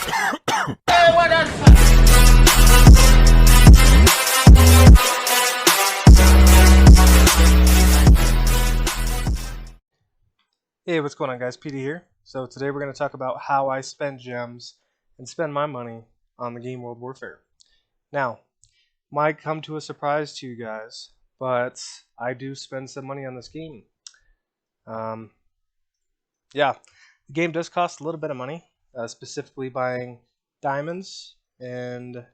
Hey, what's going on, guys? PD here. So today we're going to talk about how I spend gems and spend my money on the game World Warfare. Now, might come to a surprise to you guys, but I do spend some money on this game. Um, yeah, the game does cost a little bit of money, specifically buying diamonds and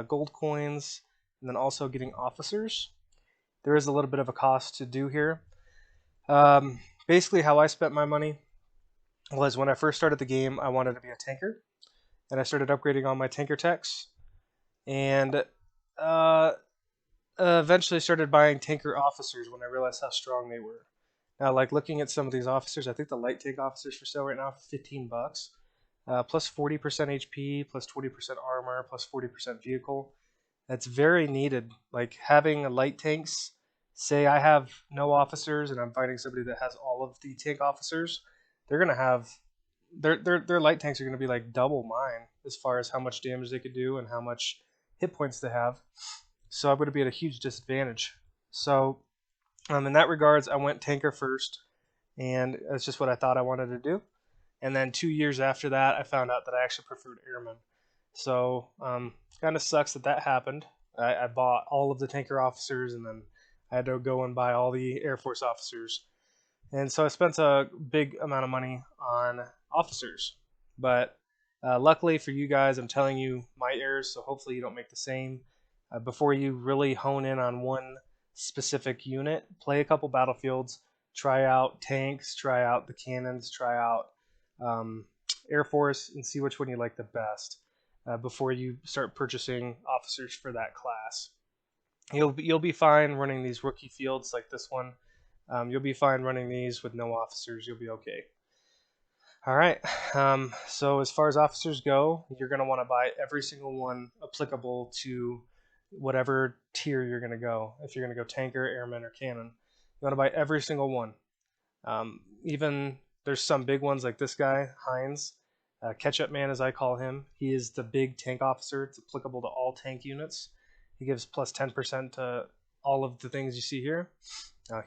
gold coins, and then also getting officers. There is a little bit of a cost to do here. Basically, how I spent my money was when I first started the game, I wanted to be a tanker, and I started upgrading all my tanker techs, and uh, eventually started buying tanker officers when I realized how strong they were. Now, like looking at some of these officers, I think the light tank officers for sale right now for 15 bucks, plus 40% HP, plus 20% armor, plus 40% vehicle. That's very needed. Like having a light tanks. Say I have no officers and I'm fighting somebody that has all of the tank officers, they're gonna have their light tanks are gonna be like double mine as far as how much damage they could do and how much hit points they have. So I'm gonna be at a huge disadvantage. So in that regards, I went tanker first, and that's just what I thought I wanted to do. And then 2 years after that, I found out that I actually preferred airmen. So kind of sucks that that happened. I bought all of the tanker officers, and then I had to go and buy all the Air Force officers. And so I spent a big amount of money on officers. But luckily for you guys, I'm telling you my errors, so hopefully you don't make the same. Before you really hone in on one specific unit, play a couple battlefields, try out tanks, try out the cannons, try out Air Force, and see which one you like the best before you start purchasing officers for that class. You'll be fine running these rookie fields like this one. You'll be fine running these with no officers. You'll be okay. All right. So as far as officers go, you're going to want to buy every single one applicable to whatever tier you're going to go. If you're going to go tanker, airman, or cannon, you want to buy every single one. Even there's some big ones like this guy, Heinz, Ketchup Man as I call him. He is the big tank officer. It's applicable to all tank units. He gives plus 10% to all of the things you see here.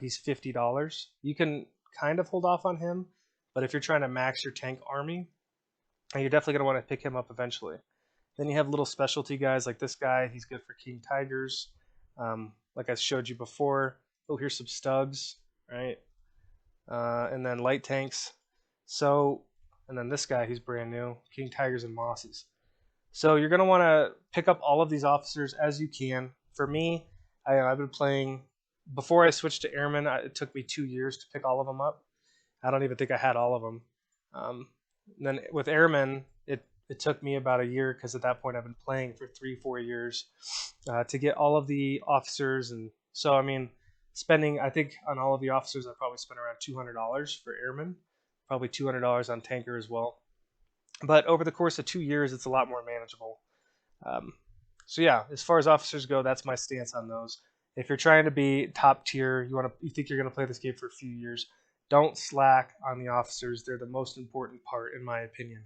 He's $50. You can kind of hold off on him, but if you're trying to max your tank army, you're definitely going to want to pick him up eventually. Then you have little specialty guys like this guy. He's good for King Tigers. Like I showed you before. Oh, here's some Stugs, right? And then light tanks. So, and then this guy, he's brand new. King Tigers and Mosses. So you're going to want to pick up all of these officers as you can. For me, I've been playing, before I switched to Airmen, it took me 2 years to pick all of them up. I don't even think I had all of them. Then with Airmen, it took me about a year because at that point I've been playing for 3-4 years to get all of the officers. And so, I mean, spending, I think on all of the officers, I probably spent around $200 for Airmen, probably $200 on Tanker as well. But over the course of 2 years, it's a lot more manageable. So yeah, as far as officers go, that's my stance on those. If you're trying to be top tier, you think you're going to play this game for a few years, don't slack on the officers. They're the most important part, in my opinion.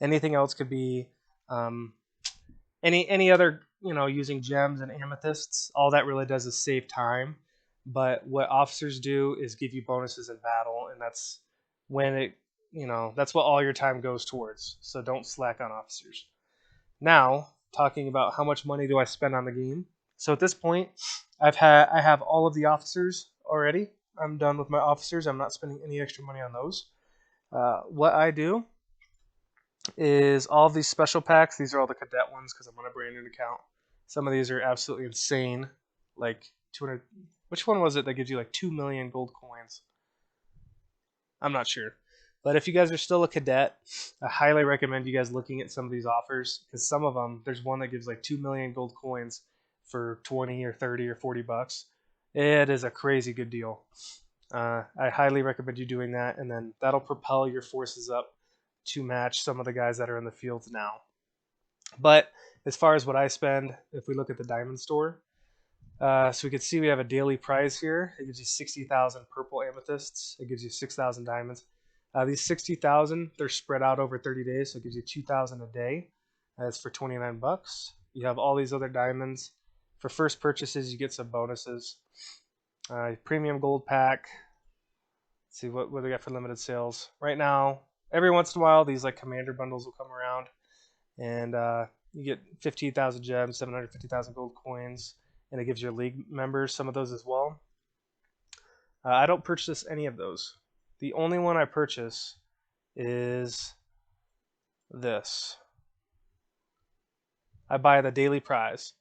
Anything else could be any other, using gems and amethysts. All that really does is save time. But what officers do is give you bonuses in battle, and that's when that's what all your time goes towards. So don't slack on officers. Now, talking about how much money do I spend on the game. So at this point, I have all of the officers already. I'm done with my officers. I'm not spending any extra money on those. What I do is all of these special packs. These are all the cadet ones because I'm on a brand new account. Some of these are absolutely insane. Like 200. Which one was it that gives you like 2 million gold coins? I'm not sure. But if you guys are still a cadet, I highly recommend you guys looking at some of these offers because some of them, there's one that gives like 2 million gold coins for 20 or 30 or 40 bucks. It is a crazy good deal. I highly recommend you doing that, and then that'll propel your forces up to match some of the guys that are in the fields now. But as far as what I spend, if we look at the diamond store, so we can see we have a daily prize here. It gives you 60,000 purple amethysts. It gives you 6,000 diamonds. These 60,000, they're spread out over 30 days, so it gives you 2,000 a day. That's for 29 bucks. You have all these other diamonds. For first purchases, you get some bonuses. Premium gold pack. Let's see what they got for limited sales right now. Every once in a while, these like commander bundles will come around, and you get 15,000 gems, 750,000 gold coins, and it gives your league members some of those as well. I don't purchase any of those. The only one I purchase is this. I buy the daily prize.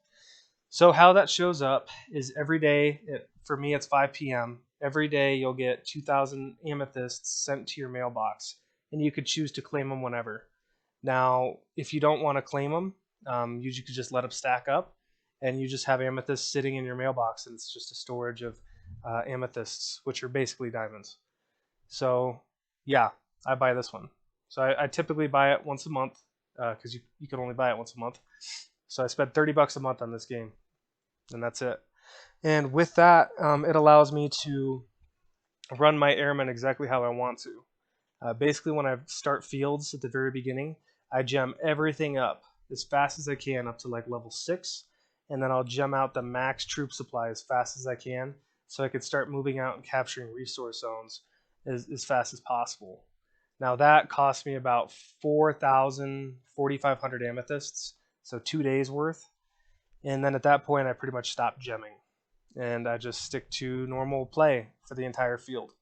So how that shows up is every day, for me it's 5 p.m. Every day you'll get 2,000 amethysts sent to your mailbox, and you could choose to claim them whenever. Now, if you don't want to claim them, you could just let them stack up, and you just have amethysts sitting in your mailbox, and it's just a storage of amethysts, which are basically diamonds. So yeah, I buy this one. So I typically buy it once a month because you can only buy it once a month. So I spend 30 bucks a month on this game, and that's it. And with that, it allows me to run my airmen exactly how I want to. Basically, when I start fields at the very beginning, I gem everything up as fast as I can up to like level 6, and then I'll gem out the max troop supply as fast as I can so I could start moving out and capturing resource zones as fast as possible. Now that cost me about 4,500 amethysts, so 2 days worth. And then at that point, I pretty much stopped gemming, and I just stick to normal play for the entire field.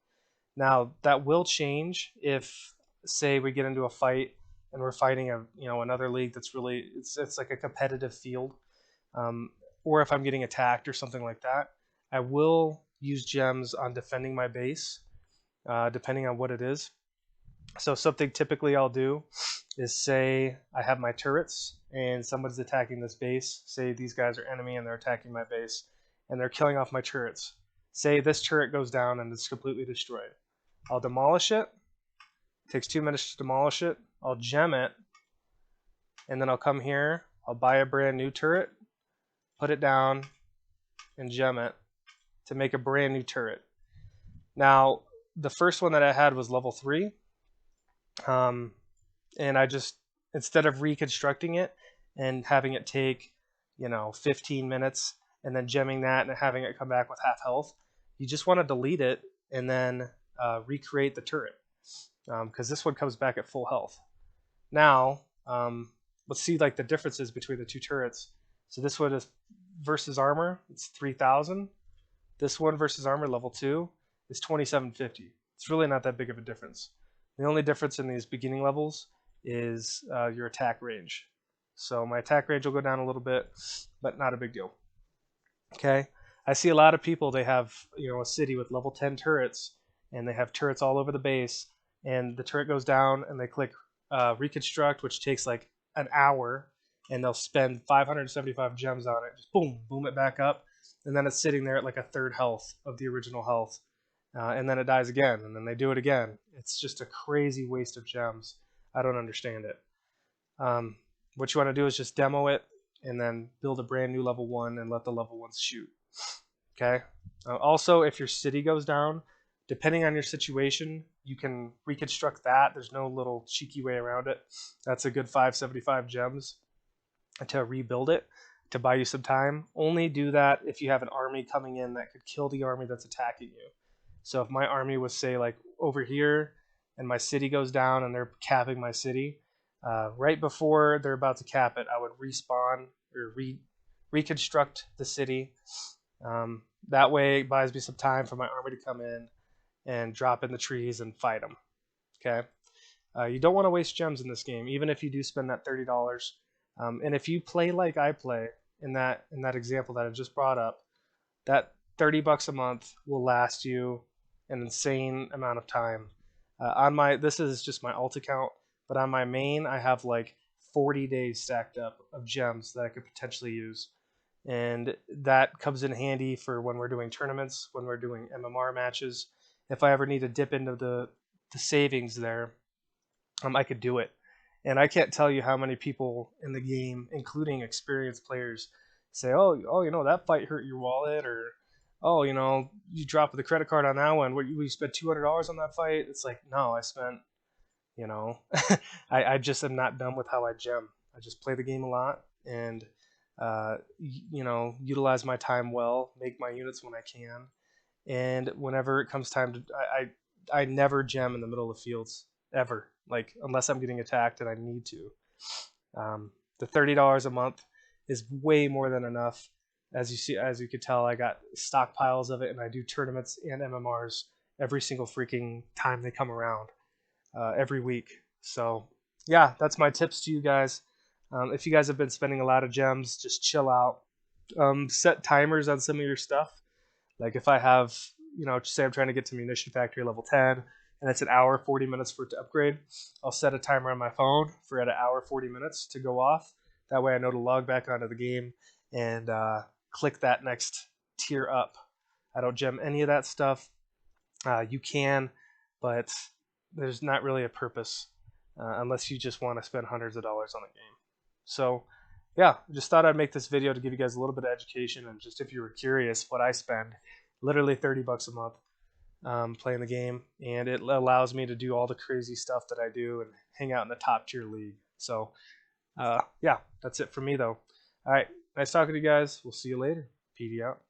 Now that will change if, say, we get into a fight and we're fighting another league that's really it's like a competitive field, or if I'm getting attacked or something like that. I will use gems on defending my base, depending on what it is. So something typically I'll do is, say I have my turrets and somebody's attacking this base. Say these guys are enemy and they're attacking my base and they're killing off my turrets. Say this turret goes down and it's completely destroyed. I'll demolish it. It takes 2 minutes to demolish it. I'll gem it, and then I'll come here. I'll buy a brand new turret, put it down, and gem it to make a brand new turret. Now, the first one that I had was level 3. And I just, instead of reconstructing it and having it take 15 minutes and then gemming that and having it come back with half health, you just want to delete it and then recreate the turret, because this one comes back at full health. Now let's see like the differences between the two turrets. So this one is versus armor, it's 3,000. This one versus armor level 2 is 2,750. It's really not that big of a difference. The only difference in these beginning levels is your attack range. So my attack range will go down a little bit, but not a big deal. Okay, I see a lot of people, they have a city with level 10 turrets, and they have turrets all over the base, and the turret goes down, and they click reconstruct, which takes like an hour, and they'll spend 575 gems on it. Just boom, boom it back up, and then it's sitting there at like a third health of the original health. And then it dies again, and then they do it again. It's just a crazy waste of gems. I don't understand it. What you want to do is just demo it, and then build a brand new level 1 and let the level 1s shoot. Okay? Also, if your city goes down, depending on your situation, you can reconstruct that. There's no little cheeky way around it. That's a good 575 gems to rebuild it, to buy you some time. Only do that if you have an army coming in that could kill the army that's attacking you. So if my army was, say, like over here, and my city goes down and they're capping my city, right before they're about to cap it, I would respawn or reconstruct the city. That way it buys me some time for my army to come in and drop in the trees and fight them. Okay? You don't want to waste gems in this game, even if you do spend that $30. And if you play like I play in that example that I just brought up, that 30 bucks a month will last you an insane amount of time. This is just my alt account, but on my main I have like 40 days stacked up of gems that I could potentially use, and that comes in handy for when we're doing tournaments, when we're doing MMR matches. If I ever need to dip into the savings there, I could do it. And I can't tell you how many people in the game, including experienced players, say, oh, that fight hurt your wallet, or oh, you know, you drop the credit card on that one. What, you spent $200 on that fight? It's like, no, I spent, you know, I just am not done with how I gem. I just play the game a lot and, you know, utilize my time well, make my units when I can. And whenever it comes time to, I never gem in the middle of fields ever, like unless I'm getting attacked and I need to. The $30 a month is way more than enough. As you see, as you could tell, I got stockpiles of it, and I do tournaments and MMRs every single freaking time they come around, every week. So yeah, that's my tips to you guys. If you guys have been spending a lot of gems, just chill out. Set timers on some of your stuff. Like if I have, you know, say I'm trying to get to Munition Factory level 10 and it's an hour 40 minutes for it to upgrade, I'll set a timer on my phone for at an hour 40 minutes to go off. That way I know to log back onto the game and click that next tier up. I don't gem any of that stuff. You can, but there's not really a purpose unless you just want to spend hundreds of dollars on the game. So yeah, just thought I'd make this video to give you guys a little bit of education, and just if you were curious what I spend, literally 30 bucks a month playing the game, and it allows me to do all the crazy stuff that I do and hang out in the top tier league. So yeah, that's it for me though. All right, nice talking to you guys. We'll see you later. PD out.